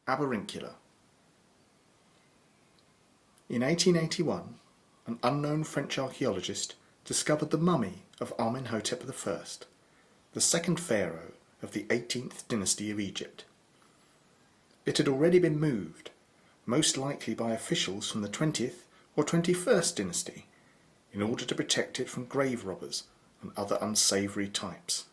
Aberinkula. In 1881, an unknown French archaeologist discovered the mummy of Amenhotep I, the second pharaoh of the 18th dynasty of Egypt. It had already been moved, most likely by officials from the 20th or 21st dynasty, in order to protect it from grave robbers and other unsavoury types.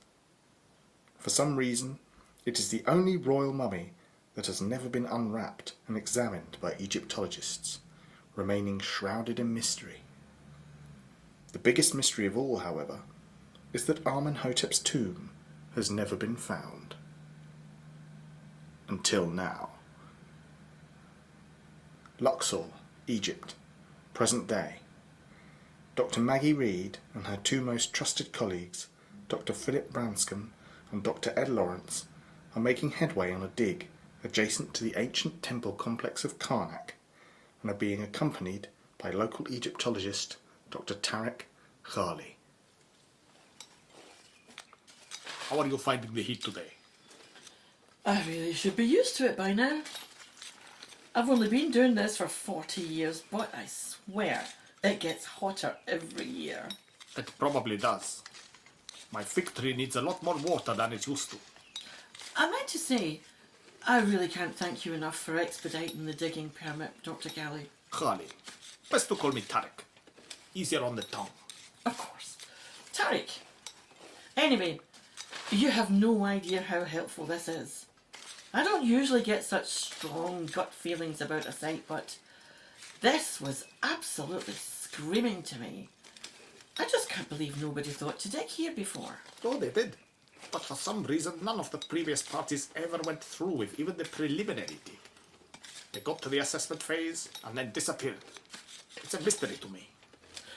For some reason, it is the only royal mummy that has never been unwrapped and examined by Egyptologists, remaining shrouded in mystery. The biggest mystery of all, however, is that Amenhotep's tomb has never been found. Until now. Luxor, Egypt, present day. Dr Maggie Reid and her two most trusted colleagues, Dr Philip Branscombe and Dr Ed Lawrence, are making headway on a dig adjacent to the ancient temple complex of Karnak, and are being accompanied by local Egyptologist Dr Tarek Ghali. How are you finding the heat today? I really should be used to it by now. I've only been doing this for 40 years, but I swear it gets hotter every year. It probably does. My fig tree needs a lot more water than it used to. I meant to say, I really can't thank you enough for expediting the digging permit, Dr Ghali. Ghali. Best to call me Tarek. Easier on the tongue. Of course. Tarek. Anyway, you have no idea how helpful this is. I don't usually get such strong gut feelings about a site, but this was absolutely screaming to me. I just can't believe nobody thought to dig here before. Oh, they did. But for some reason, none of the previous parties ever went through with even the preliminary dig. They got to the assessment phase and then disappeared. It's a mystery to me.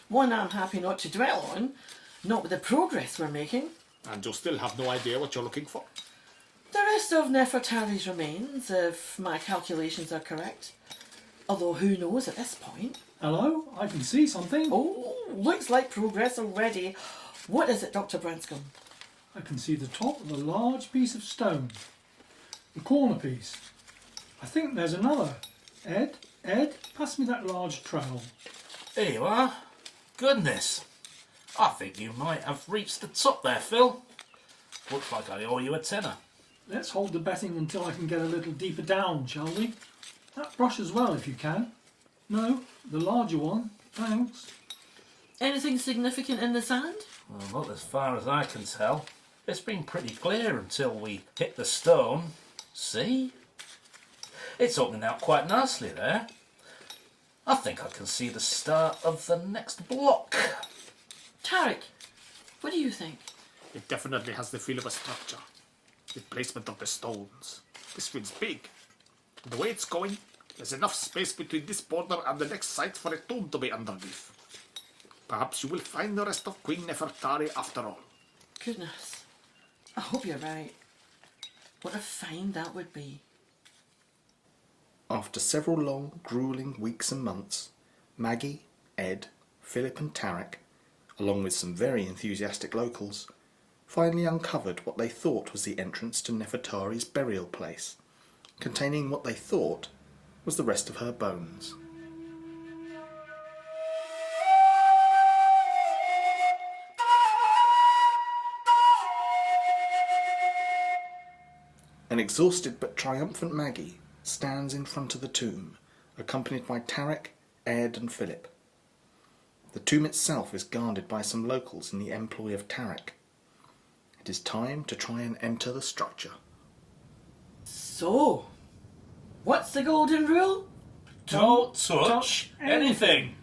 One I'm happy not to dwell on, not with the progress we're making. And you still have no idea what you're looking for? The rest of Nefertari's remains, if my calculations are correct. Although who knows at this point? Hello, I can see something. Oh, looks like progress already. What is it, Dr Branscombe? I can see the top of a large piece of stone. The corner piece. I think there's another. Ed, pass me that large trowel. Here you are. Goodness. I think you might have reached the top there, Phil. Looks like I owe you a tenner. Let's hold the betting until I can get a little deeper down, shall we? That brush as well, if you can. No, the larger one. Thanks. Anything significant in the sand? Well, not as far as I can tell. It's been pretty clear until we hit the stone. See? It's opening out quite nicely there. I think I can see the start of the next block. Tarek, what do you think? It definitely has the feel of a structure. The placement of the stones. This feels big. The way it's going, there's enough space between this border and the next site for a tomb to be underneath. Perhaps you will find the rest of Queen Nefertari after all. Goodness. I hope you're right. What a find that would be. After several long, gruelling weeks and months, Maggie, Ed, Philip and Tarek, along with some very enthusiastic locals, finally uncovered what they thought was the entrance to Nefertari's burial place, containing what they thought was the rest of her bones. An exhausted but triumphant Maggie stands in front of the tomb, accompanied by Tarek, Ed and Philip. The tomb itself is guarded by some locals in the employ of Tarek. It is time to try and enter the structure. So, what's the golden rule? Don't touch anything.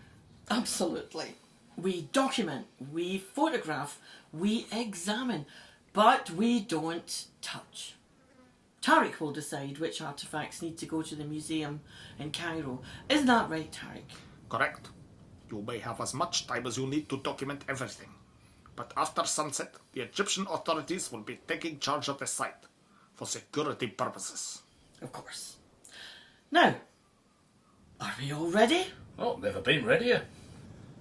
Absolutely. We document, we photograph, we examine, but we don't touch. Tarek will decide which artefacts need to go to the museum in Cairo. Isn't that right, Tarek? Correct. You may have as much time as you need to document everything. But after sunset, the Egyptian authorities will be taking charge of the site for security purposes. Of course. Now, are we all ready? Oh, never been readier.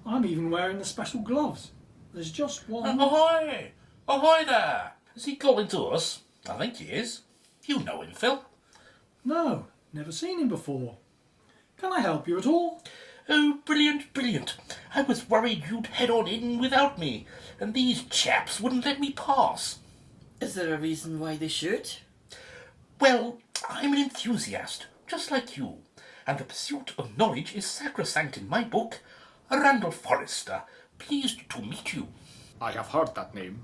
I'm even wearing the special gloves. There's just one... Ahoy! Ahoy there! Is he calling to us? I think he is. You know him, Phil. No, Never seen him before. Can I help you at all? Oh, brilliant, brilliant. I was worried you'd head on in without me, and these chaps wouldn't let me pass. Is there a reason why they should? Well, I'm an enthusiast, just like you, and the pursuit of knowledge is sacrosanct in my book. Randall Forrester, pleased to meet you. I have heard that name.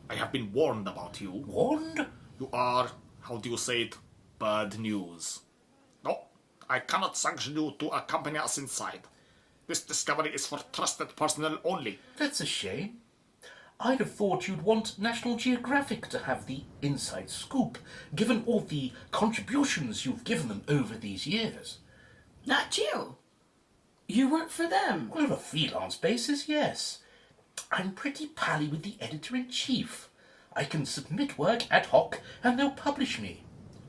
I have been warned about you. Warned? You are, how do you say it, bad news. No, I cannot sanction you to accompany us inside. This discovery is for trusted personnel only. That's a shame. I'd have thought you'd want National Geographic to have the inside scoop, given all the contributions you've given them over these years. Nat Geo? You work for them? On a freelance basis, yes. I'm pretty pally with the editor-in-chief. I can submit work ad hoc and they'll publish me.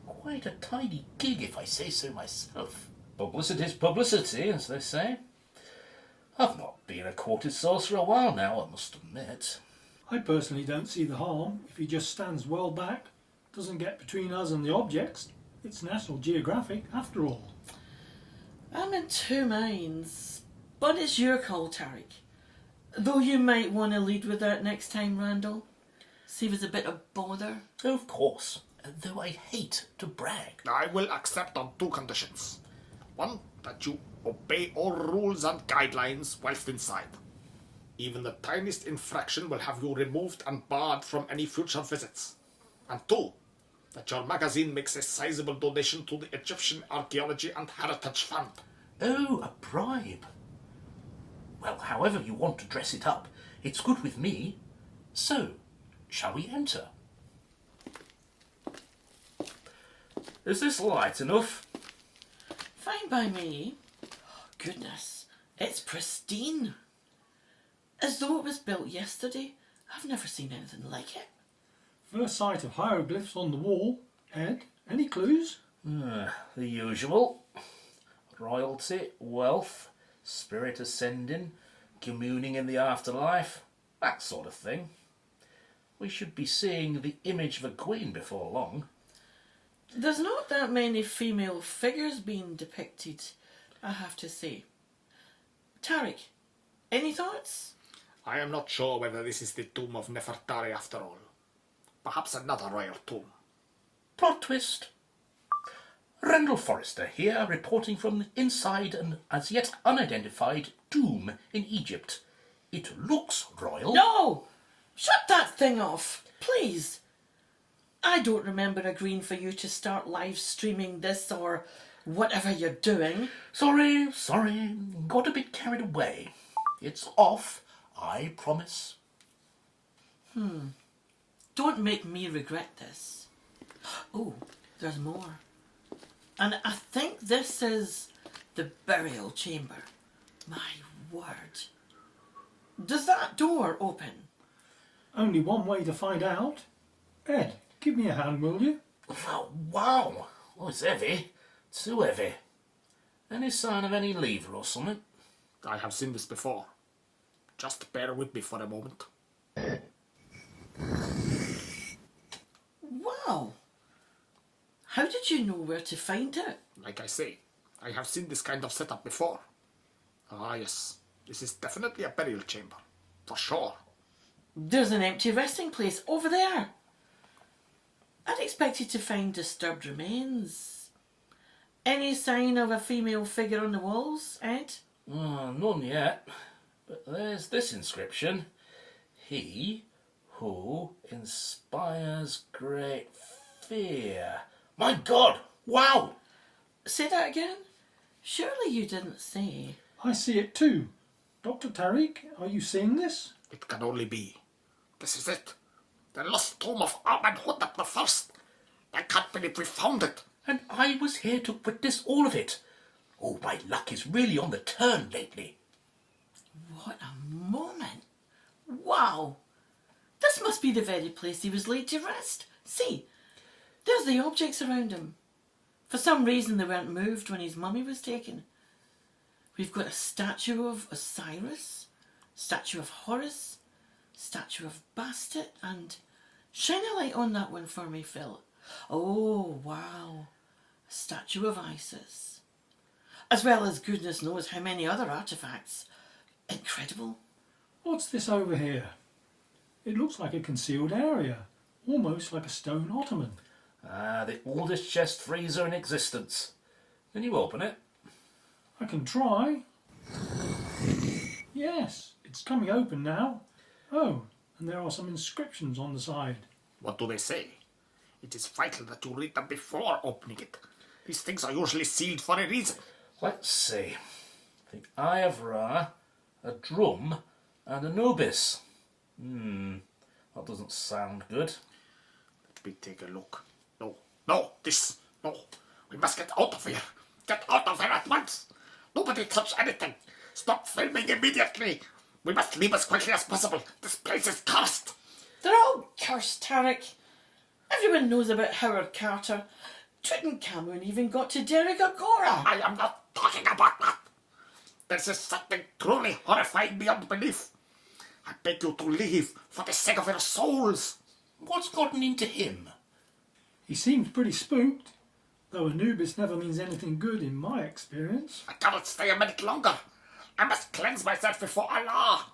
Quite a tidy gig, if I say so myself. Publicity's publicity, as they say. I've not been a courted source for a while now, I must admit. I personally don't see the harm if he just stands well back, doesn't get between us and the objects. It's National Geographic, after all. I'm in two minds, but it's your call, Tariq. Though you might want to lead with that next time, Randall. Save us a bit of bother. Of course, though I hate to brag. I will accept on two conditions. One, that you obey all rules and guidelines whilst inside. Even the tiniest infraction will have you removed and barred from any future visits. And two, that your magazine makes a sizable donation to the Egyptian Archaeology and Heritage Fund. Oh, a bribe. Well, however you want to dress it up, it's good with me. So, shall we enter? Is this light enough? Fine by me. Goodness, it's pristine. As though it was built yesterday. I've never seen anything like it. First sight of hieroglyphs on the wall. Ed, any clues? The usual. Royalty, wealth, spirit ascending, communing in the afterlife, that sort of thing. We should be seeing the image of a queen before long. There's not that many female figures being depicted, I have to say. Tariq, any thoughts? I am not sure whether this is the tomb of Nefertari after all. Perhaps another royal tomb. Plot twist. Randall Forrester here, reporting from inside an as yet unidentified tomb in Egypt. It looks royal. No! Shut that thing off, please. I don't remember agreeing for you to start live streaming this or whatever you're doing. Sorry. Got a bit carried away. It's off, I promise. Don't make me regret this. Oh, there's more. And I think this is the burial chamber. My word. Does that door open? Only one way to find out. Ed, give me a hand, will you? Oh, wow. Oh, it's heavy. Too heavy. Any sign of any lever or something? I have seen this before. Just bear with me for a moment. Wow. How did you know where to find it? Like I say, I have seen this kind of setup before. Ah yes, this is definitely a burial chamber. For sure. There's an empty resting place over there. I'd expected to find disturbed remains. Any sign of a female figure on the walls, Ed? None yet. But there's this inscription. He who inspires great fear. My God! Wow! Say that again? Surely you didn't say. I see it too. Dr. Tariq, are you seeing this? It can only be. This is it. The lost tomb of Amenhotep the First. I can't believe we found it. And I was here to witness all of it. Oh, my luck is really on the turn lately. What a moment. Wow. This must be the very place he was laid to rest. See, there's the objects around him. For some reason they weren't moved when his mummy was taken. We've got a statue of Osiris, statue of Horus, statue of Bastet, and shine a light on that one for me, Phil. Oh, wow. statue of Isis, as well as goodness knows how many other artefacts. Incredible. What's this over here? It looks like a concealed area, almost like a stone ottoman. The oldest chest freezer in existence. Can you open it? I can try. Yes, it's coming open now. Oh, and there are some inscriptions on the side. What do they say? It is vital that you read them before opening it. These things are usually sealed for a reason. Let's see. The Eye of Ra, a drum, and Anubis. That doesn't sound good. Let me take a look. No. No. We must get out of here. Get out of here at once. Nobody touch anything. Stop filming immediately. We must leave as quickly as possible. This place is cursed. They're all cursed, Tarek. Everyone knows about Howard Carter. Tutankhamun even got to Derek Agora. I am not talking about that. This is something truly horrifying beyond belief. I beg you to leave for the sake of your souls. What's gotten into him? He seems pretty spooked, though Anubis never means anything good in my experience. I cannot stay a minute longer. I must cleanse myself before Allah.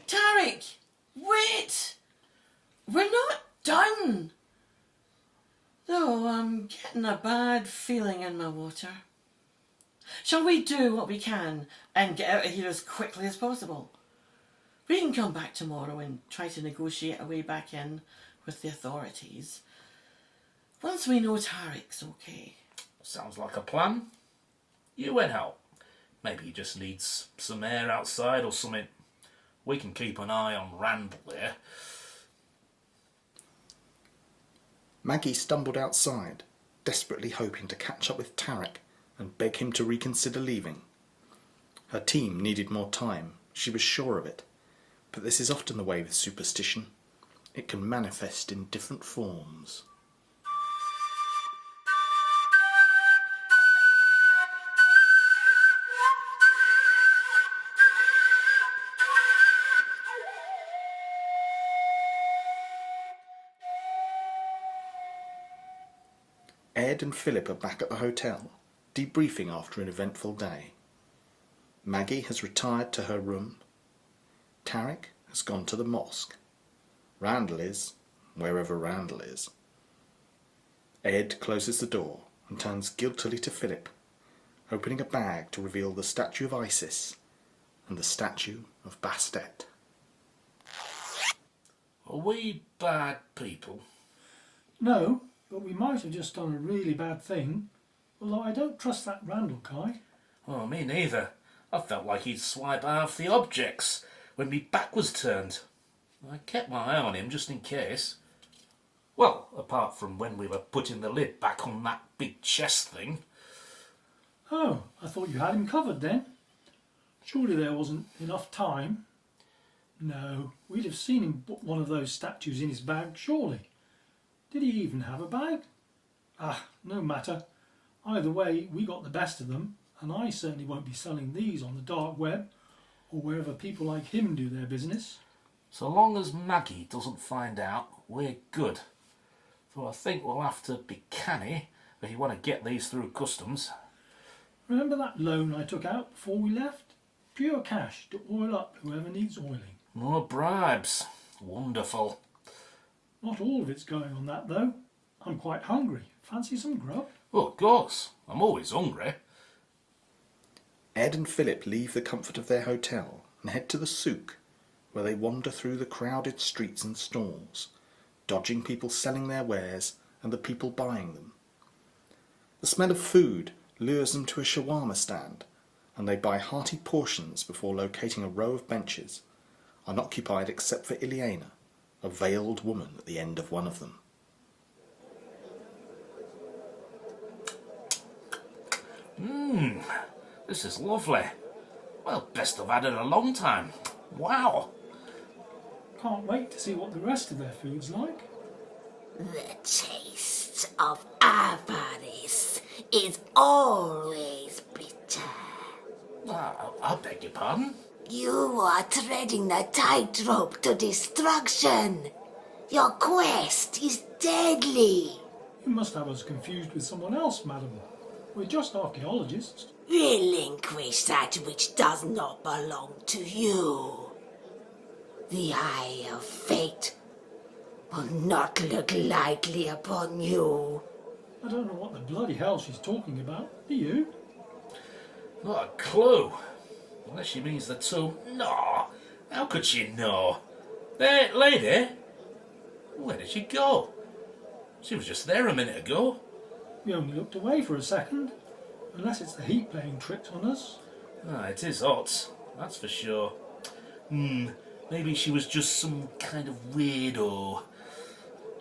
Tarek, wait! We're not done. Though I'm getting a bad feeling in my water. Shall we do what we can and get out of here as quickly as possible? We can come back tomorrow and try to negotiate a way back in with the authorities. Once we know Tarek's okay. Sounds like a plan. You went out. Maybe he just needs some air outside or something. We can keep an eye on Randall there. Maggie stumbled outside, desperately hoping to catch up with Tarek and beg him to reconsider leaving. Her team needed more time, she was sure of it, but this is often the way with superstition. It can manifest in different forms. Ed and Philip are back at the hotel, debriefing after an eventful day. Maggie has retired to her room. Tarek has gone to the mosque. Randall is wherever Randall is. Ed closes the door and turns guiltily to Philip, opening a bag to reveal the statue of Isis and the statue of Bastet. Are we bad people? No, but we might have just done a really bad thing, although I don't trust that Randall guy. Oh, me neither. I felt like he'd swipe half the objects when me back was turned. I kept my eye on him just in case. Well, apart from when we were putting the lid back on that big chest thing. Oh, I thought you had him covered then. Surely there wasn't enough time. No, we'd have seen him put one of those statues in his bag, surely. Did he even have a bag? Ah, no matter. Either way, we got the best of them, and I certainly won't be selling these on the dark web, or wherever people like him do their business. So long as Maggie doesn't find out, we're good. Though I think we'll have to be canny if you want to get these through customs. Remember that loan I took out before we left? Pure cash to oil up whoever needs oiling. More bribes. Wonderful. Not all of it's going on that, though. I'm quite hungry. Fancy some grub? Oh, of course. I'm always hungry. Ed and Philip leave the comfort of their hotel and head to the souk, where they wander through the crowded streets and stalls, dodging people selling their wares and the people buying them. The smell of food lures them to a shawarma stand, and they buy hearty portions before locating a row of benches, unoccupied except for Ileana, a veiled woman at the end of one of them. This is lovely. Well, best have had it a long time. Wow. Can't wait to see what the rest of their food's like. The taste of avarice is always bitter. I beg your pardon? You are treading the tightrope to destruction. Your quest is deadly. You must have us confused with someone else, madam. We're just archaeologists. Relinquish that which does not belong to you. The eye of fate will not look lightly upon you. I don't know what the bloody hell she's talking about. Do you? Not a clue. Unless she means the tomb. No, how could she know? There, lady. Where did she go? She was just there a minute ago. We only looked away for a second. Unless it's the heat playing tricks on us. Ah, it is hot, that's for sure. Maybe she was just some kind of weirdo.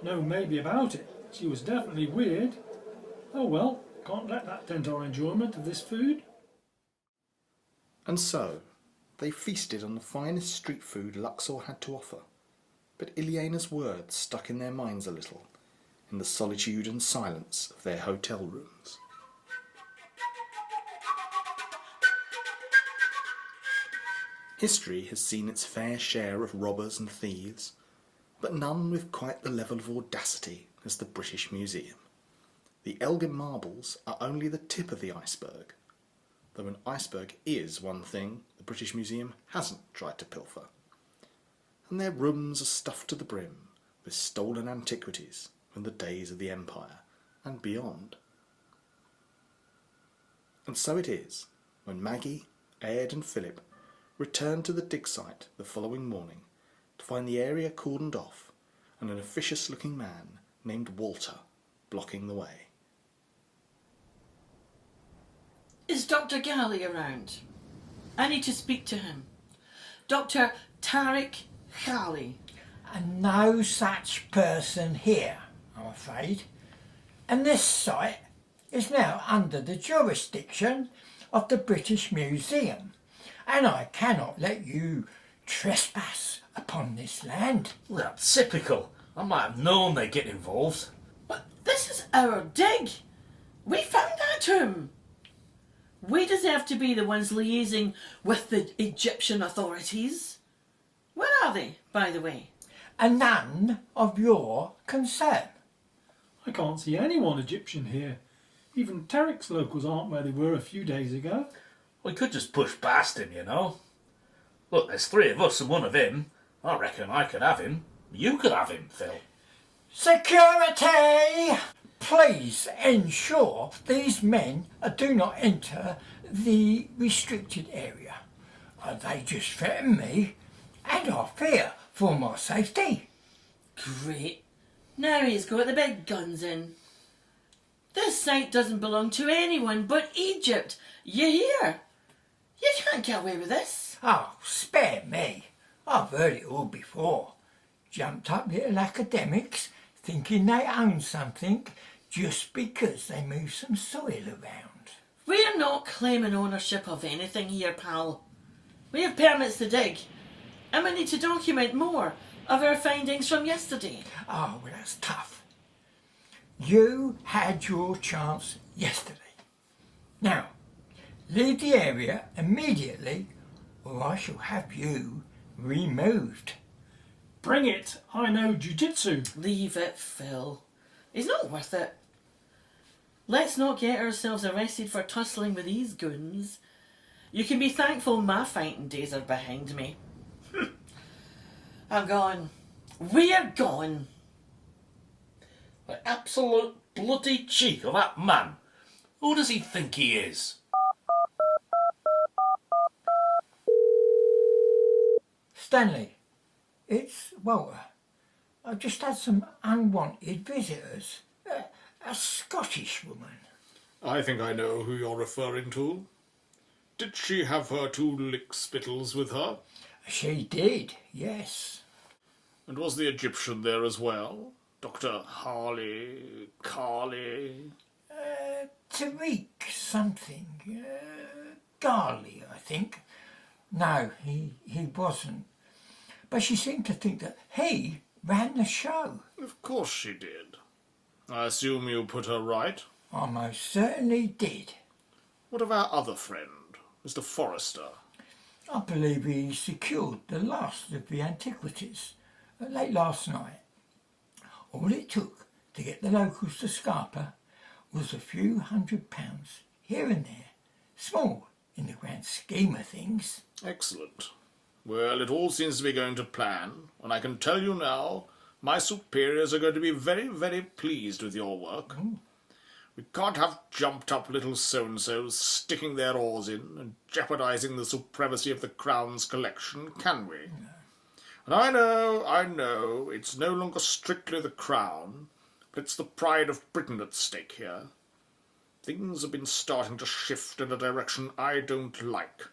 No maybe about it. She was definitely weird. Oh well, can't let that dent our enjoyment of this food. And so, they feasted on the finest street food Luxor had to offer. But Ilyena's words stuck in their minds a little, in the solitude and silence of their hotel rooms. History has seen its fair share of robbers and thieves, but none with quite the level of audacity as the British Museum. The Elgin marbles are only the tip of the iceberg, though an iceberg is one thing the British Museum hasn't tried to pilfer. And their rooms are stuffed to the brim with stolen antiquities from the days of the Empire and beyond. And so it is, when Maggie, Ed and Philip returned to the dig site the following morning to find the area cordoned off and an officious-looking man named Walter blocking the way. Is Dr. Galley around? I need to speak to him. Dr. Tariq Ghali. And no such person here, I'm afraid. And this site is now under the jurisdiction of the British Museum, and I cannot let you trespass upon this land. Well, typical. I might have known they'd get involved. But this is our dig. We found that tomb. We deserve to be the ones liaising with the Egyptian authorities. Where are they, by the way? And none of your concern. I can't see anyone Egyptian here. Even Tariq's locals aren't where they were a few days ago. We could just push past him, you know. Look, there's three of us and one of him. I reckon I could have him. You could have him, Phil. Security! Please ensure these men do not enter the restricted area. They just threaten me, and I fear for my safety. Great. Now he's got the big guns in. This site doesn't belong to anyone but Egypt. You hear? You can't get away with this. Oh, spare me. I've heard it all before. Jumped up little academics thinking they own something just because they move some soil around. We're not claiming ownership of anything here, pal. We have permits to dig, and we need to document more of our findings from yesterday. Oh, well, that's tough. You had your chance yesterday. Now, leave the area immediately or I shall have you removed. Bring it! I know jiu-jitsu. Leave it, Phil. It's not worth it. Let's not get ourselves arrested for tussling with these goons. You can be thankful my fighting days are behind me. I'm gone. We're gone. The absolute bloody cheek of that man. Who does he think he is? Stanley, it's Walter. I've just had some unwanted visitors. A Scottish woman. I think I know who you're referring to. Did she have her two lick-spittles with her? She did, yes. And was the Egyptian there as well? Dr. Carley? Tariq something. Garley, I think. No, he wasn't. But she seemed to think that he ran the show. Of course she did. I assume you put her right? I most certainly did. What of our other friend, Mr. Forrester? I believe he secured the last of the antiquities late last night. All it took to get the locals to Scarpa was a few £100 here and there. Small in the grand scheme of things. Excellent. Well, it all seems to be going to plan, and I can tell you now, my superiors are going to be very, very pleased with your work. We can't have jumped-up little so-and-sos sticking their oars in and jeopardising the supremacy of the Crown's collection, can we? No. And I know, it's no longer strictly the Crown, but it's the pride of Britain at stake here. Things have been starting to shift in a direction I don't like,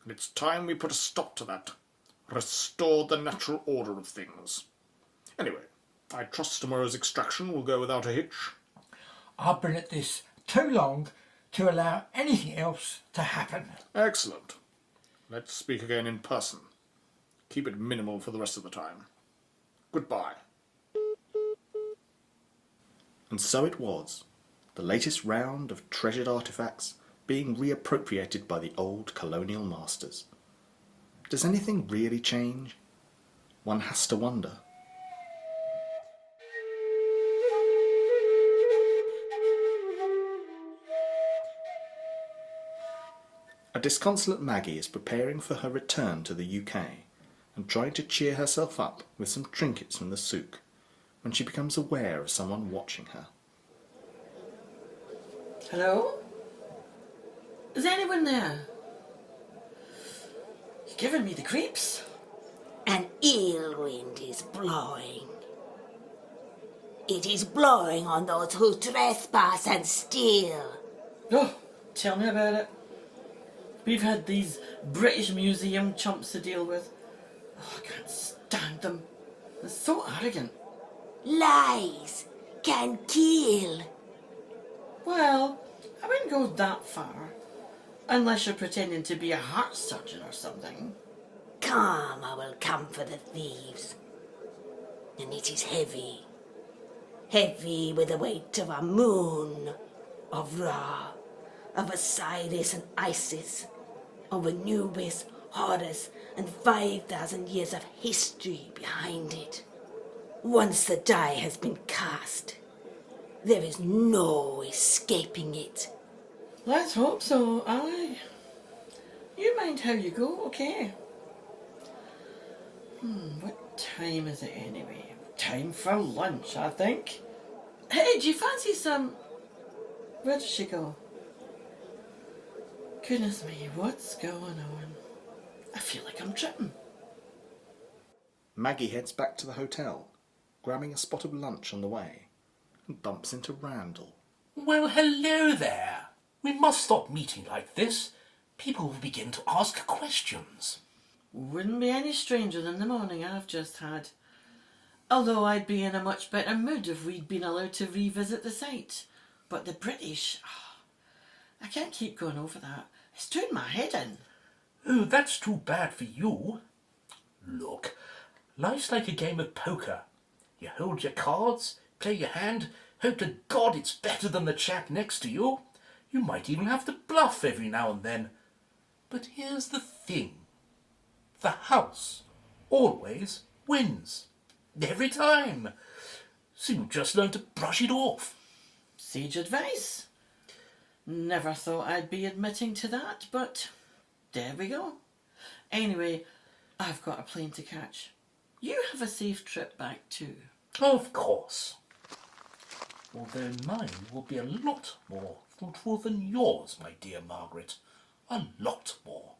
and it's time we put a stop to that. Restore the natural order of things. Anyway, I trust tomorrow's extraction will go without a hitch. I've been at this too long to allow anything else to happen. Excellent. Let's speak again in person. Keep it minimal for the rest of the time. Goodbye. And so it was, the latest round of treasured artefacts being reappropriated by the old colonial masters. Does anything really change? One has to wonder. A disconsolate Maggie is preparing for her return to the UK and trying to cheer herself up with some trinkets from the souk when she becomes aware of someone watching her. Hello? Is anyone there? You're giving me the creeps. An ill wind is blowing. It is blowing on those who trespass and steal. Oh, tell me about it. We've had these British Museum chumps to deal with. Oh, I can't stand them. They're so arrogant. Lies can kill. Well, I wouldn't go that far. Unless you're pretending to be a heart surgeon or something. Karma will come for the thieves. And it is heavy. Heavy with the weight of a moon, of Ra, of Osiris and Isis, of Anubis, Horus, and 5,000 years of history behind it. Once the die has been cast, there is no escaping it. Let's hope so, aye. You mind how you go, okay? What time is it anyway? Time for lunch, I think. Hey, do you fancy some... Where does she go? Goodness me, what's going on? I feel like I'm tripping. Maggie heads back to the hotel, grabbing a spot of lunch on the way, and bumps into Randall. Well, hello there. We must stop meeting like this. People will begin to ask questions. Wouldn't be any stranger than the morning I've just had. Although I'd be in a much better mood if we'd been allowed to revisit the site. But the British... I can't keep going over that. It's doing my head in. Oh, that's too bad for you. Look, life's like a game of poker. You hold your cards, play your hand, hope to God it's better than the chap next to you. You might even have to bluff every now and then. But here's the thing. The house always wins. Every time. So you just learn to brush it off. Sage advice. Never thought I'd be admitting to that, but there we go. Anyway, I've got a plane to catch. You have a safe trip back too. Of course. Although mine will be a lot more fruitful than yours, my dear Margaret. A lot more.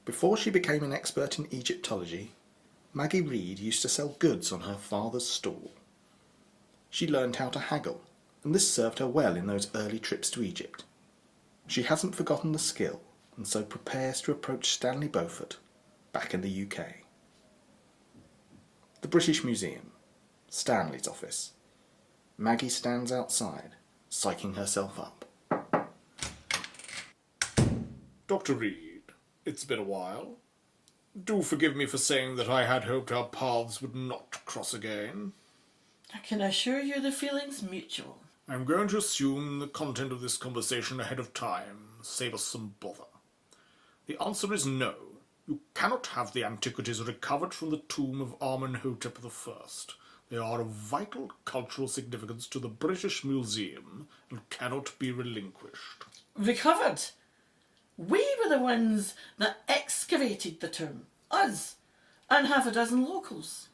Before she became an expert in Egyptology, Maggie Reid used to sell goods on her father's stall. She learned how to haggle, and this served her well in those early trips to Egypt. She hasn't forgotten the skill, and so prepares to approach Stanley Beaufort, back in the UK. The British Museum, Stanley's office. Maggie stands outside, psyching herself up. Dr. Reid, it's been a while. Do forgive me for saying that I had hoped our paths would not cross again. I can assure you the feeling's mutual. I'm going to assume the content of this conversation ahead of time, save us some bother. The answer is no. You cannot have the antiquities recovered from the tomb of Amenhotep I. They are of vital cultural significance to the British Museum and cannot be relinquished. Recovered? We were the ones that excavated the tomb. Us. And half a dozen locals.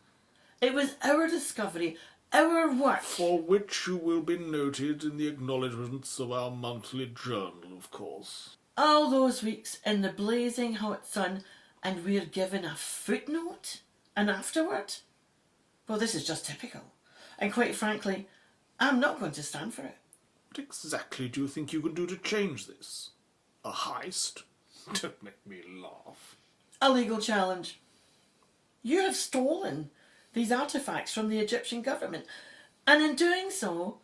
It was our discovery, our work. For which you will be noted in the acknowledgements of our monthly journal, of course. All those weeks in the blazing hot sun, and we're given a footnote? And afterward? Well, this is just typical. And quite frankly, I'm not going to stand for it. What exactly do you think you can do to change this? A heist? Don't make me laugh. A legal challenge. You have stolen these artefacts from the Egyptian government, and in doing so,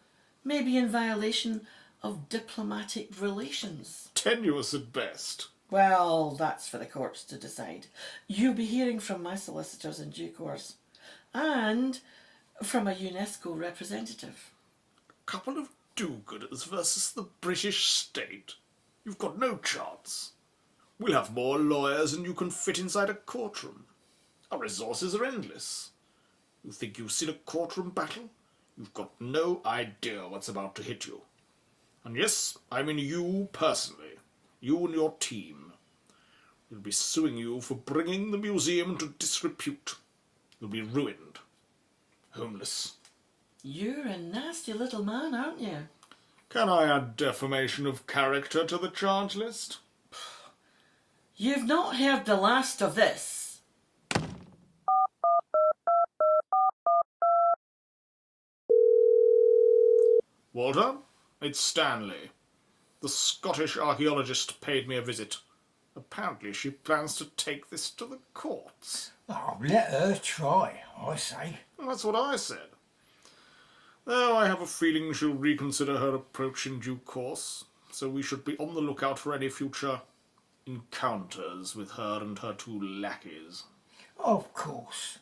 may be in violation of diplomatic relations. Tenuous at best. Well, that's for the courts to decide. You'll be hearing from my solicitors in due course, and from a UNESCO representative. A couple of do-gooders versus the British state. You've got no chance. We'll have more lawyers than you can fit inside a courtroom. Our resources are endless. You think you've seen a courtroom battle? You've got no idea what's about to hit you. And yes, I mean you personally. You and your team. We'll be suing you for bringing the museum to disrepute. You'll be ruined. Homeless. You're a nasty little man, aren't you? Can I add defamation of character to the charge list? You've not heard the last of this. Walter, it's Stanley. The Scottish archaeologist paid me a visit. Apparently she plans to take this to the courts. Oh, let her try, I say. Well, that's what I said. Though I have a feeling she'll reconsider her approach in due course, so we should be on the lookout for any future encounters with her and her two lackeys. Of course.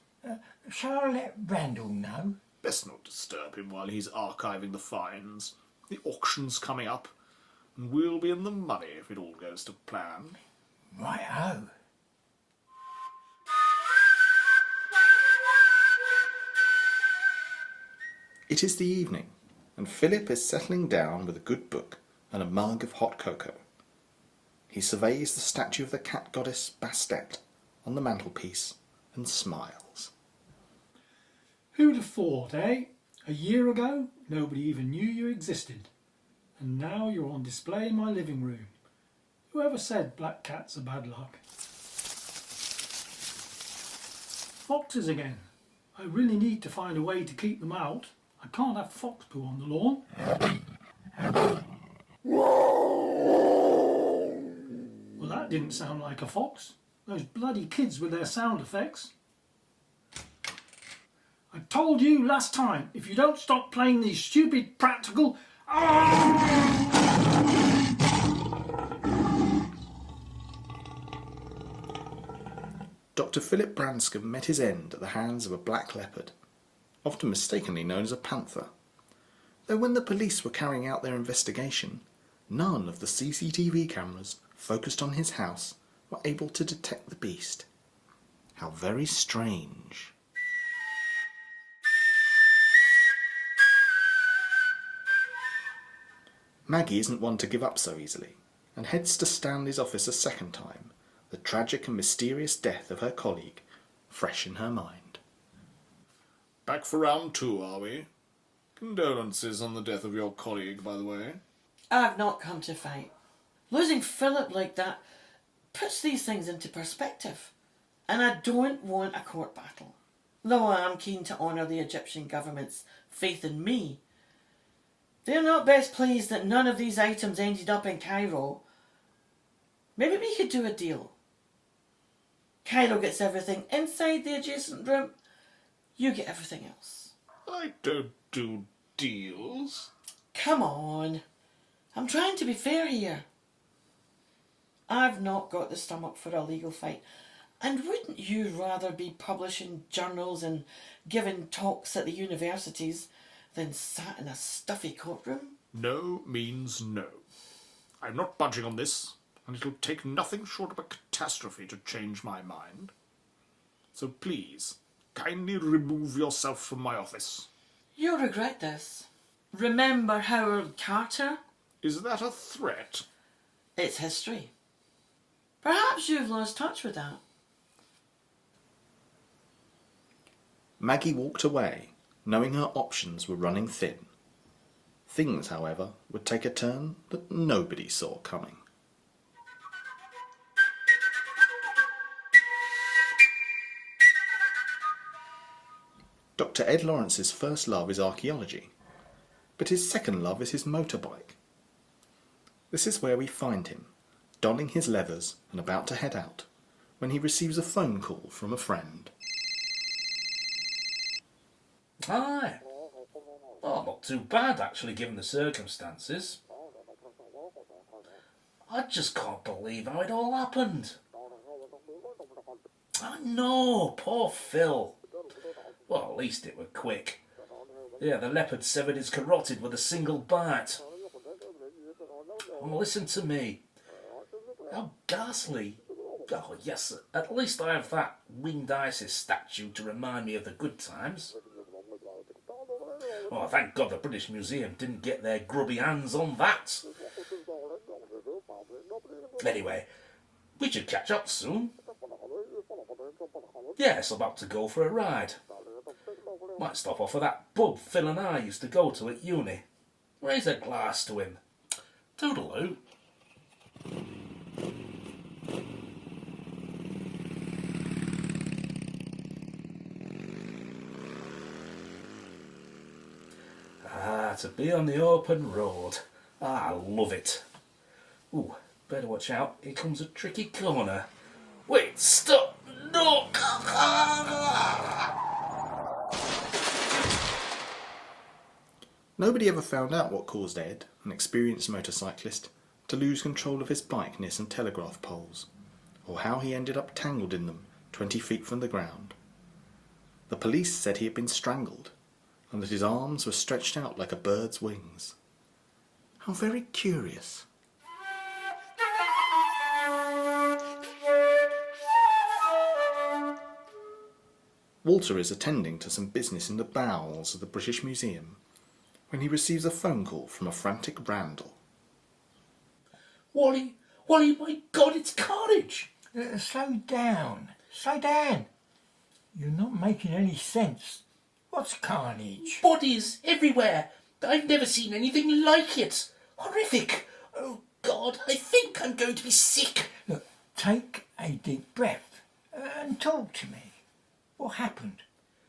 Shall I let Randall know? Best not disturb him while he's archiving the finds. The auction's coming up, and we'll be in the money if it all goes to plan. Right-o. It is the evening, and Philip is settling down with a good book and a mug of hot cocoa. He surveys the statue of the cat goddess Bastet on the mantelpiece and smiles. Who'd have thought, eh? A year ago, nobody even knew you existed. And now you're on display in my living room. Whoever said black cats are bad luck? Foxes again. I really need to find a way to keep them out. I can't have fox poo on the lawn. Well, that didn't sound like a fox. Those bloody kids with their sound effects. I told you last time, if you don't stop playing these stupid practical... Dr. Philip Branscombe met his end at the hands of a black leopard, often mistakenly known as a panther. Though when the police were carrying out their investigation, none of the CCTV cameras focused on his house were able to detect the beast. How very strange. Maggie isn't one to give up so easily, and heads to Stanley's office a second time, the tragic and mysterious death of her colleague fresh in her mind. Back for round 2, are we? Condolences on the death of your colleague, by the way. I've not come to fight. Losing Philip like that puts these things into perspective. And I don't want a court battle. Though I am keen to honour the Egyptian government's faith in me. They're not best pleased that none of these items ended up in Cairo. Maybe we could do a deal. Cairo gets everything inside the adjacent room. You get everything else. I don't do deals. Come on. I'm trying to be fair here. I've not got the stomach for a legal fight. And wouldn't you rather be publishing journals and giving talks at the universities than sat in a stuffy courtroom? No means no. I'm not budging on this. and it'll take nothing short of a catastrophe to change my mind. So please, kindly remove yourself from my office. You'll regret this. Remember Howard Carter? Is that a threat? It's history. Perhaps you've lost touch with that. Maggie walked away, knowing her options were running thin. Things, however, would take a turn that nobody saw coming. Dr. Ed Lawrence's first love is archaeology, but his second love is his motorbike. This is where we find him, donning his leathers and about to head out, when he receives a phone call from a friend. Hi. Oh, not too bad, actually, given the circumstances. I just can't believe how it all happened. I know, poor Phil. Well, at least it were quick. Yeah, the leopard severed his carotid with a single bite. Oh, listen to me. How ghastly. Oh, yes, at least I have that winged Isis statue to remind me of the good times. Oh, thank God the British Museum didn't get their grubby hands on that. Anyway, we should catch up soon. Yes, about to go for a ride. Might stop off at that pub Phil and I used to go to at uni. Raise a glass to him. Toodaloo. To be on the open road. I love it. Ooh, better watch out. Here comes a tricky corner. Wait, stop! No! Nobody ever found out what caused Ed, an experienced motorcyclist, to lose control of his bike near some telegraph poles, or how he ended up tangled in them 20 feet from the ground. The police said he had been strangled, and that his arms were stretched out like a bird's wings. How very curious. Walter is attending to some business in the bowels of the British Museum when he receives a phone call from a frantic Randall. Wally, my God, it's carnage! Slow down. Slow down. You're not making any sense. What's carnage? Bodies everywhere. I've never seen anything like it. Horrific. Oh, God, I think I'm going to be sick. Look, take a deep breath and talk to me. What happened?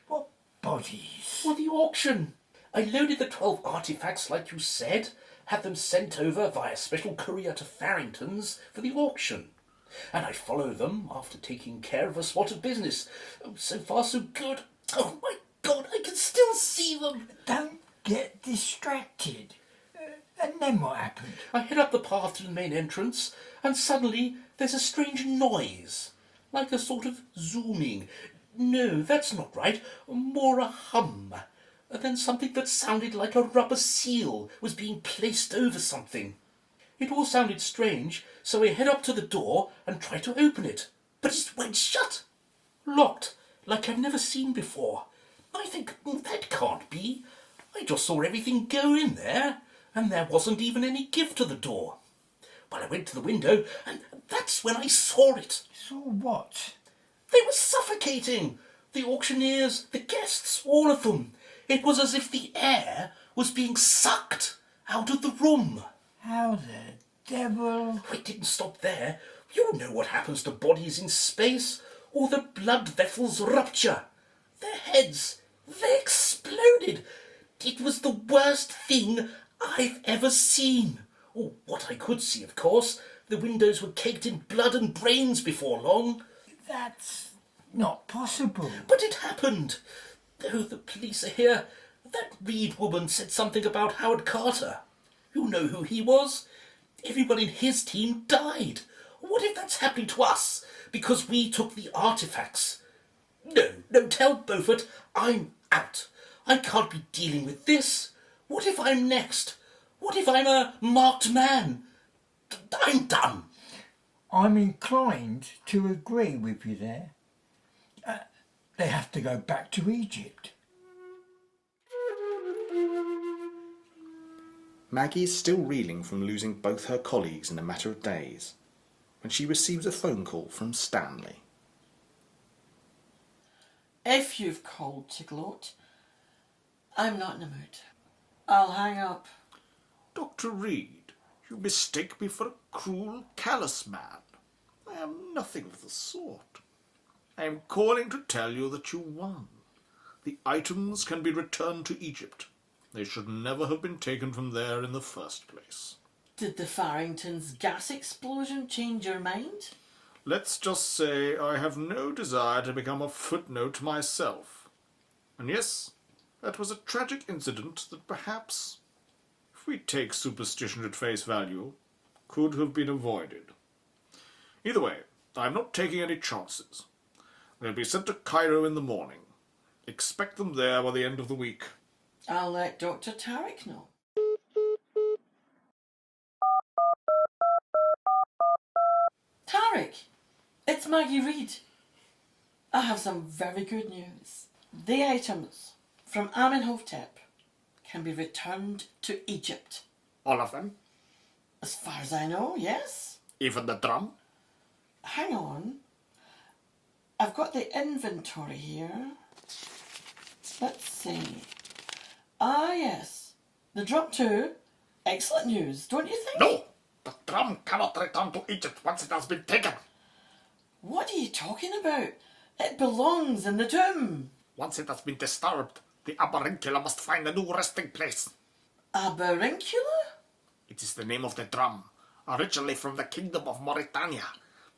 What bodies? Well, the auction. I loaded the 12 artefacts like you said, had them sent over via special courier to Farrington's for the auction. And I followed them after taking care of a spot of business. Oh, so far so good. Oh, my God, I can still see them. Don't get distracted. And then what happened? I head up the path to the main entrance, and suddenly there's a strange noise, like a sort of zooming. No, that's not right. More a hum. Then something that sounded like a rubber seal was being placed over something. It all sounded strange, so I head up to the door and try to open it. But it went shut. Locked, like I've never seen before. I think that can't be. I just saw everything go in there, and there wasn't even any gift to the door. Well, I went to the window, and that's when I saw it. Saw what? They were suffocating. The auctioneers, the guests, all of them. It was as if the air was being sucked out of the room. How the devil? It didn't stop there. You know what happens to bodies in space. All the blood vessels rupture. Their heads, they exploded. It was the worst thing I've ever seen. Or what I could see, of course. The windows were caked in blood and brains before long. That's not possible. But it happened. Oh, the police are here. That Reid woman said something about Howard Carter. You know who he was? Everyone in his team died. What if that's happening to us because we took the artefacts? No, tell Beaufort I'm out. I can't be dealing with this. What if I'm next? What if I'm a marked man? I'm done. I'm inclined to agree with you there. They have to go back to Egypt. Maggie is still reeling from losing both her colleagues in a matter of days when she receives a phone call from Stanley. If you've called to gloat, I'm not in the mood. I'll hang up. Dr. Reid, you mistake me for a cruel, callous man. I am nothing of the sort. I am calling to tell you that you won. The items can be returned to Egypt. They should never have been taken from there in the first place. Did the Farrington's gas explosion change your mind? Let's just say I have no desire to become a footnote myself. And yes, that was a tragic incident that perhaps, if we take superstition at face value, could have been avoided. Either way, I'm not taking any chances. They'll be sent to Cairo in the morning. Expect them there by the end of the week. I'll let Dr. Tariq know. Tariq, it's Maggie Reid. I have some very good news. The items from Amenhotep can be returned to Egypt. All of them? As far as I know, yes. Even the drum? Hang on. I've got the inventory here. Let's see. Ah, yes. The drum too. Excellent news, don't you think? No! The drum cannot return to Egypt once it has been taken. What are you talking about? It belongs in the tomb. Once it has been disturbed, the Aberinkula must find a new resting place. Aberinkula? It is the name of the drum, originally from the kingdom of Mauritania.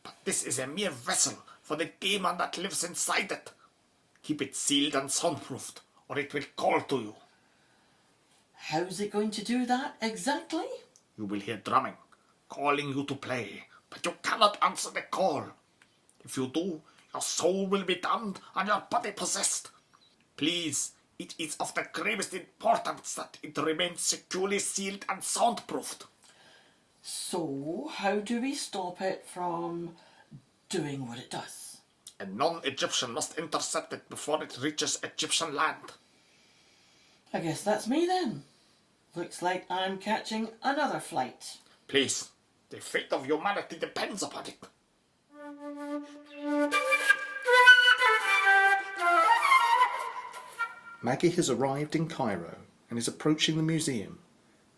But this is a mere vessel for the demon that lives inside it. Keep it sealed and soundproofed, or it will call to you. How's it going to do that exactly? You will hear drumming, calling you to play, but you cannot answer the call. If you do, your soul will be damned and your body possessed. Please, it is of the gravest importance that it remains securely sealed and soundproofed. So, how do we stop it from doing what it does? A non-Egyptian must intercept it before it reaches Egyptian land. I guess that's me then. Looks like I'm catching another flight. Please, the fate of humanity depends upon it. Maggie has arrived in Cairo and is approaching the museum,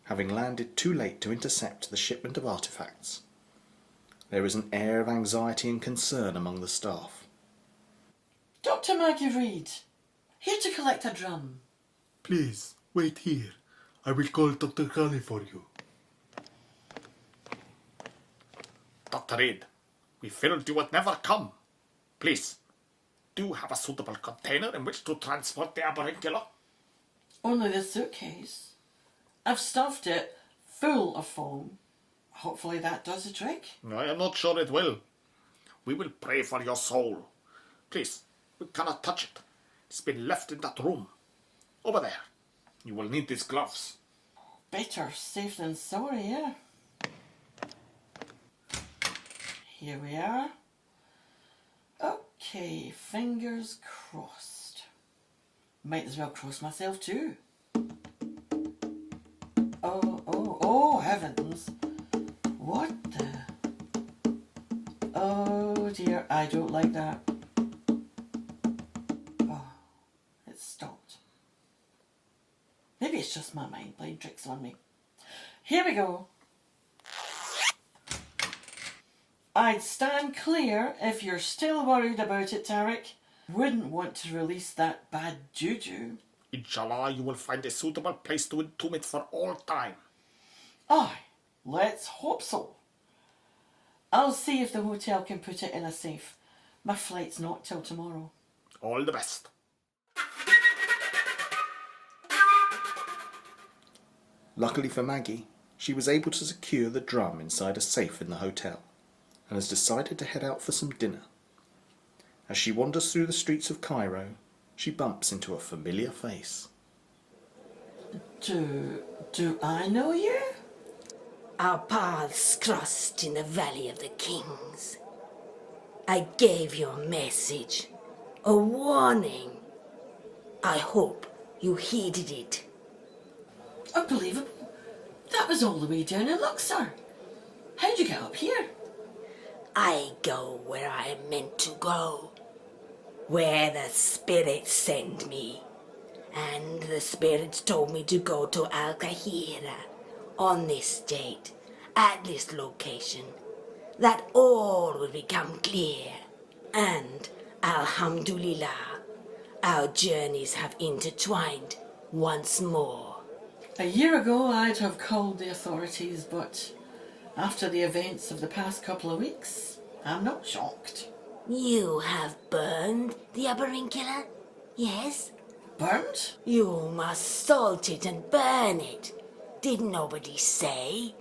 having landed too late to intercept the shipment of artefacts. There is an air of anxiety and concern among the staff. Dr. Maggie Reid, here to collect a drum. Please, wait here. I will call Dr. Kali for you. Dr. Reid, we feared you would never come. Please, do you have a suitable container in which to transport the Aberinkula? Only the suitcase. I've stuffed it full of foam. Hopefully that does the trick. I am not sure it will. We will pray for your soul. Please, we cannot touch it. It's been left in that room. Over there. You will need these gloves. Better safe than sorry, yeah. Here we are. Okay, fingers crossed. Might as well cross myself too. Oh, heavens. What the... Oh dear, I don't like that. Oh, it stopped. Maybe it's just my mind playing tricks on me. Here we go. I'd stand clear if you're still worried about it, Tariq. Wouldn't want to release that bad juju. Inshallah, you will find a suitable place to entomb it for all time. Aye, let's hope so. I'll see if the hotel can put it in a safe. My flight's not till tomorrow. All the best. Luckily for Maggie, she was able to secure the drum inside a safe in the hotel and has decided to head out for some dinner. As she wanders through the streets of Cairo, she bumps into a familiar face. Do I know you? our paths crossed in the Valley of the Kings. I gave you a message, a warning. I hope you heeded it. Unbelievable. That was all the way down in Luxor. How'd you get up here? I go where I am meant to go, where the spirits send me. And the spirits told me to go to Al-Kahira on this date, at this location, that all will become clear. And, alhamdulillah, our journeys have intertwined once more. A year ago I'd have called the authorities, but after the events of the past couple of weeks, I'm not shocked. You have burned the Aberinkula, yes? Burnt? You must salt it and burn it. Did nobody say?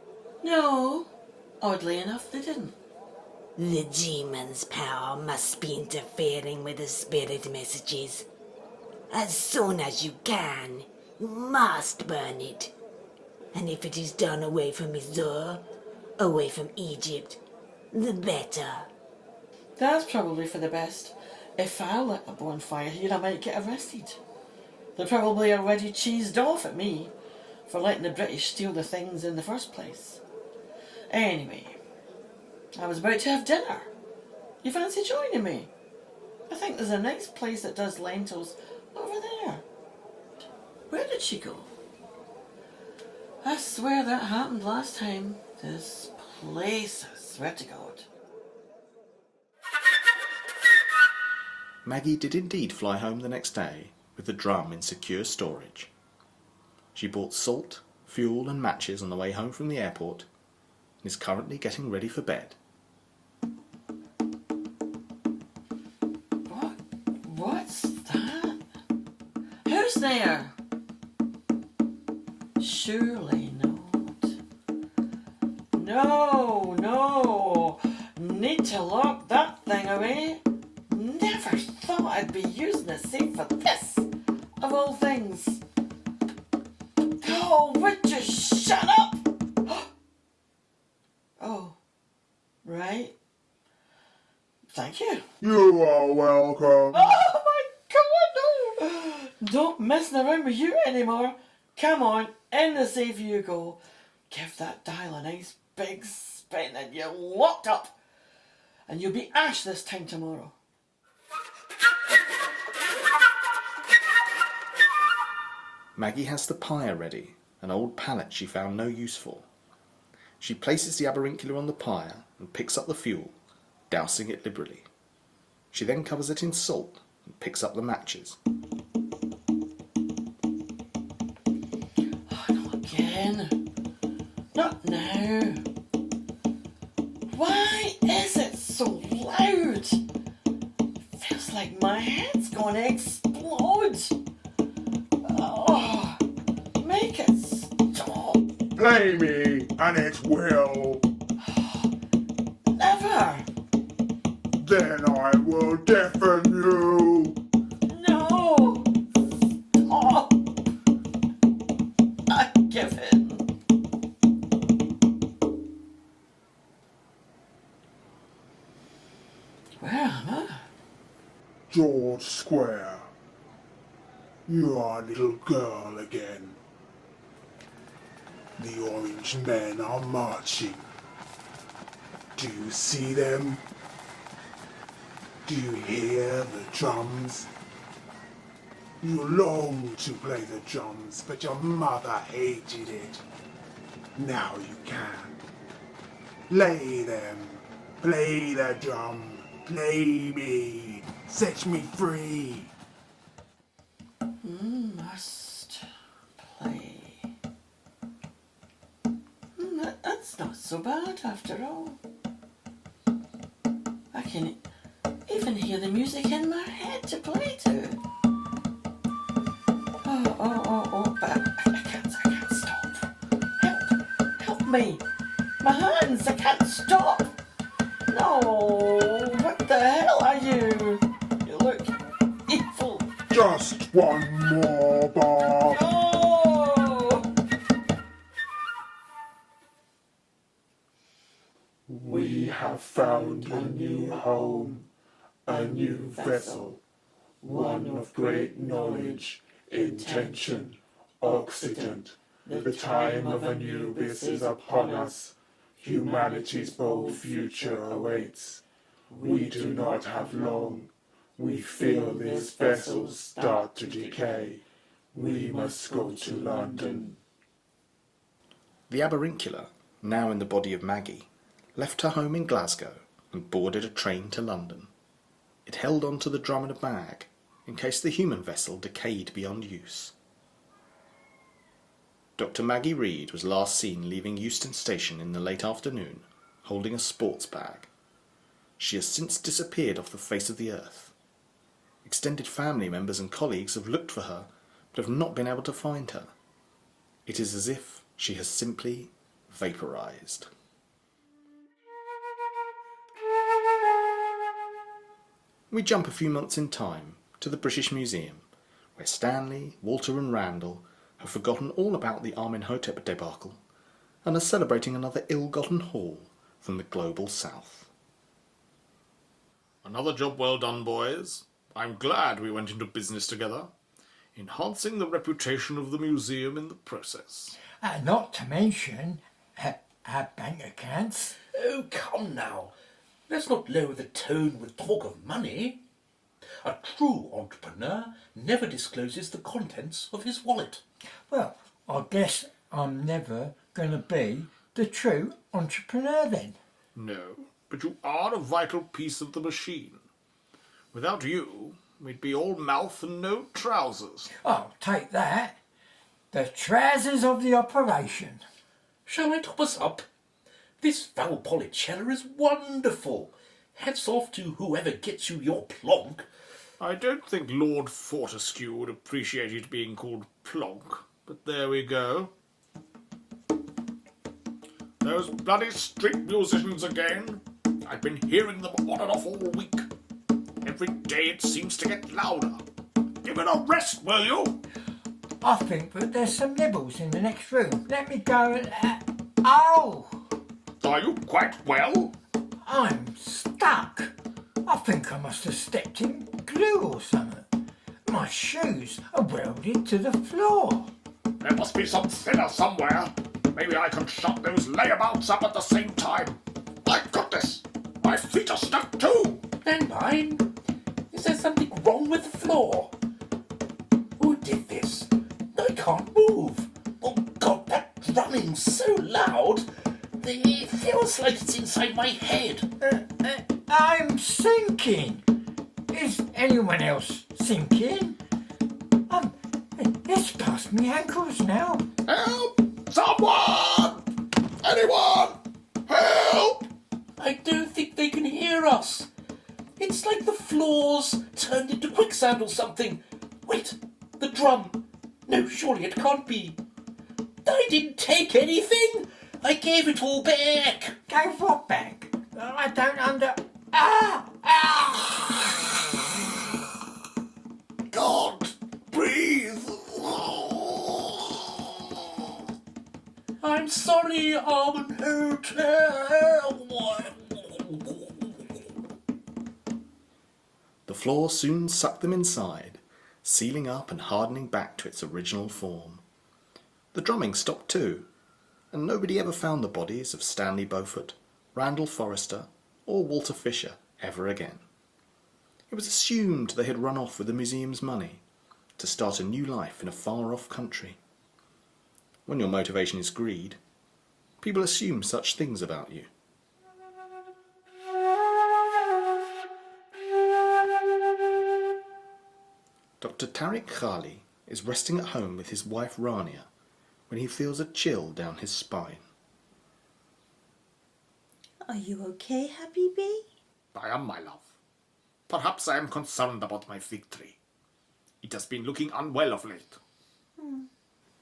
No. Oddly enough, they didn't. The demon's power must be interfering with the spirit messages. As soon as you can, you must burn it. And if it is done away from Mizor, away from Egypt, the better. That's probably for the best. If I lit a bonfire here, I might get arrested. They're probably already cheesed off at me for letting the British steal the things in the first place. Anyway, I was about to have dinner. You fancy joining me? I think there's a nice place that does lentils over there. Where did she go? I swear that happened last time. This place, I swear to God. Maggie did indeed fly home the next day with the drum in secure storage. She bought salt, fuel and matches on the way home from the airport and is currently getting ready for bed. What's that? Who's there? Surely not. No. Need to lock that thing away. Never thought I'd be using a safe for this, of all things. Oh, would you shut up? Oh, right. Thank you. You are welcome. Oh my God, no! Don't mess around with you anymore. Come on, in the safe you go. Give that dial a nice big spin and you're locked up. And you'll be ash this time tomorrow. Maggie has the pyre ready, an old pallet she found no use for. She places the Aberinkula on the pyre and picks up the fuel, dousing it liberally. She then covers it in salt and picks up the matches. Oh, not again. Not now. Why is it so loud? Feels like my head's gonna explode. Oh, make it stop. Play me, and it will. Never. Then I will deafen you. No. Stop. I give in. Where am I? George Square. You are a little girl again. The orange men are marching. Do you see them? Do you hear the drums? You long to play the drums, but your mother hated it. Now you can. Play them. Play the drum. Play me. Set me free. Must play. That's not so bad after all. I can even hear the music in my head to play to. Oh, but I can't stop. Help me. My hands, I can't stop. No, what the hell are you? You look evil. Just one more bar. Oh! found a new home, a new vessel, one of great knowledge, intention, Occident. The time of Anubis is upon us. Humanity's bold future awaits. We do not have long. We feel this vessel start to decay. We must go to London. The Aberinkula, now in the body of Maggie, left her home in Glasgow and boarded a train to London. It held on to the drum in a bag, in case the human vessel decayed beyond use. Dr Maggie Reid was last seen leaving Euston Station in the late afternoon, holding a sports bag. She has since disappeared off the face of the earth. Extended family members and colleagues have looked for her, but have not been able to find her. It is as if she has simply vaporized. We jump a few months in time to the British Museum, where Stanley, Walter and Randall have forgotten all about the Amenhotep debacle and are celebrating another ill-gotten haul from the global south. Another job well done, boys. I'm glad we went into business together, enhancing the reputation of the museum in the process. Not to mention our bank accounts. Oh, come now. Let's not lower the tone with talk of money. A true entrepreneur never discloses the contents of his wallet. Well, I guess I'm never going to be the true entrepreneur then. No, but you are a vital piece of the machine. Without you, we'd be all mouth and no trousers. I'll take that. The trousers of the operation. Shall I top us up? This Valpolicella is wonderful. Hats off to whoever gets you your plonk. I don't think Lord Fortescue would appreciate it being called plonk, but there we go. Those bloody street musicians again. I've been hearing them on and off all week. Every day it seems to get louder. Give it a rest, will you? I think that there's some nibbles in the next room. Let me go and... Oh! Are you quite well? I'm stuck. I think I must have stepped in glue or something. My shoes are welded to the floor. There must be some thinner somewhere. Maybe I can shut those layabouts up at the same time. My goodness! My feet are stuck too! And mine? Is there something wrong with the floor? Who did this? I can't move. Oh God, that drumming's so loud. It feels like it's inside my head. I'm sinking. Is anyone else sinking? It's past my ankles now. Help! Someone! Anyone! Help! I don't think they can hear us. It's like the floor's turned into quicksand or something. Wait, the drum. No, surely it can't be. I didn't take anything. I gave it all back. Gave what back? I don't God, breathe! I'm sorry, Amenhotep. The floor soon sucked them inside, sealing up and hardening back to its original form. The drumming stopped too, and nobody ever found the bodies of Stanley Beaufort, Randall Forrester, or Walter Fisher ever again. It was assumed they had run off with the museum's money to start a new life in a far-off country. When your motivation is greed, people assume such things about you. Dr. Tariq Khali is resting at home with his wife Rania when he feels a chill down his spine. Are you okay, Habibi? I am, my love. Perhaps I am concerned about my fig tree. It has been looking unwell of late.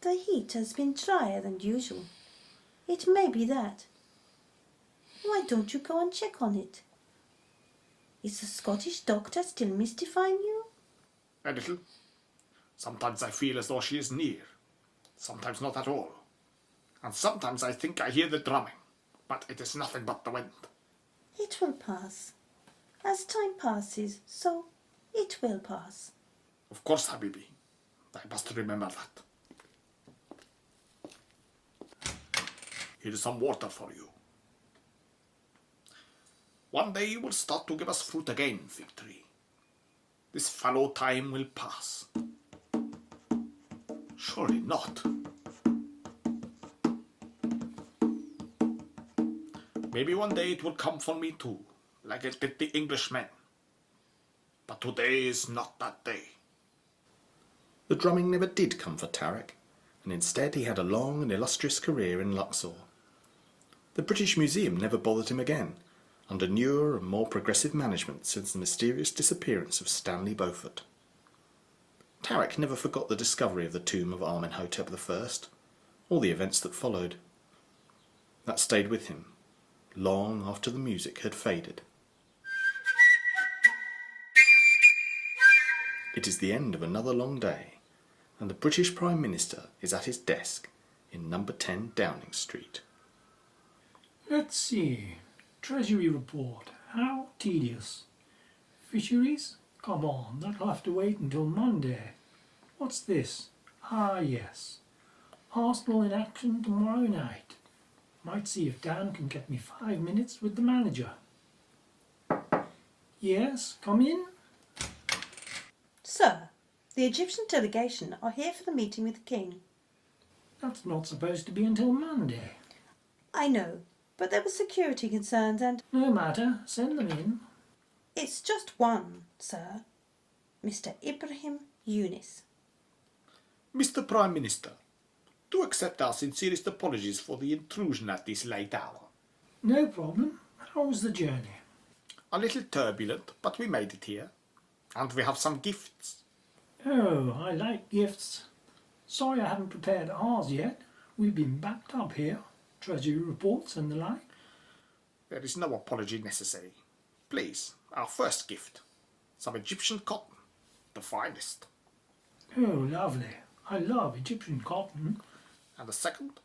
The heat has been drier than usual. It may be that. Why don't you go and check on it? Is the Scottish doctor still mystifying you? A little. Sometimes I feel as though she is near. Sometimes not at all. And sometimes I think I hear the drumming, but it is nothing but the wind. It will pass. As time passes, so it will pass. Of course, Habibi. I must remember that. Here's some water for you. One day you will start to give us fruit again, fig tree. This fallow time will pass. Surely not. Maybe one day it will come for me too, like it did the Englishmen. But today is not that day. The drumming never did come for Tarek, and instead he had a long and illustrious career in Luxor. The British Museum never bothered him again, under newer and more progressive management since the mysterious disappearance of Stanley Beaufort. Tarek never forgot the discovery of the tomb of Amenhotep I, or the events that followed. That stayed with him, long after the music had faded. It is the end of another long day, and the British Prime Minister is at his desk in number 10 Downing Street. Let's see. Treasury report. How tedious. Fisheries? Come on, that'll have to wait until Monday. What's this? Ah, yes. Arsenal in action tomorrow night. Might see if Dan can get me 5 minutes with the manager. Yes, come in. Sir, the Egyptian delegation are here for the meeting with the king. That's not supposed to be until Monday. I know, but there were security concerns and... No matter, send them in. It's just one, sir. Mr. Ibrahim Yunis. Mr. Prime Minister, do accept our sincerest apologies for the intrusion at this late hour. No problem. How was the journey? A little turbulent, but we made it here. And we have some gifts. Oh, I like gifts. Sorry I haven't prepared ours yet. We've been backed up here. Treasury reports and the like. There is no apology necessary. Please, our first gift. Some Egyptian cotton. The finest. Oh, lovely. I love Egyptian cotton. And the second,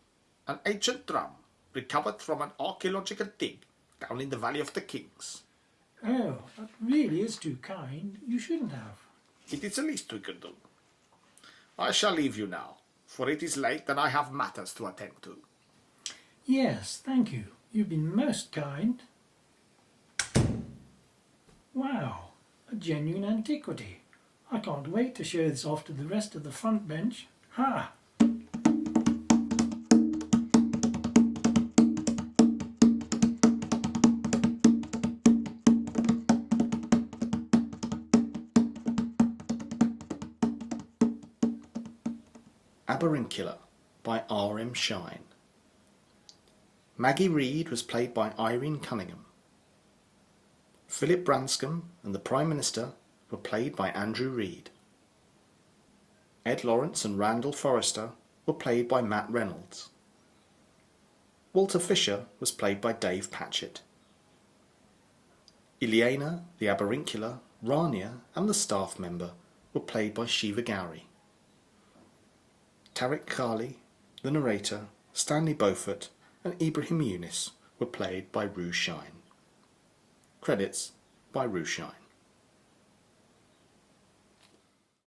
an ancient drum, recovered from an archaeological dig down in the Valley of the Kings. Oh, that really is too kind. You shouldn't have. It is the least we could do. I shall leave you now, for it is late and I have matters to attend to. Yes, thank you. You've been most kind. Wow, a genuine antiquity. I can't wait to show this off to the rest of the front bench. Ha! Aberinkula by R.M. Shine. Maggie Reid was played by Irene Cunningham. Philip Branscombe and the Prime Minister were played by Andrew Reid. Ed Lawrence and Randall Forrester were played by Matt Reynolds. Walter Fisher was played by Dave Patchett. Ileana, the Aberinkula, Rania and the staff member were played by Shiva Gowrie. Tariq Kali, the narrator, Stanley Beaufort and Ibrahim Yunis were played by Rue Shine. Credits by Rue Shine.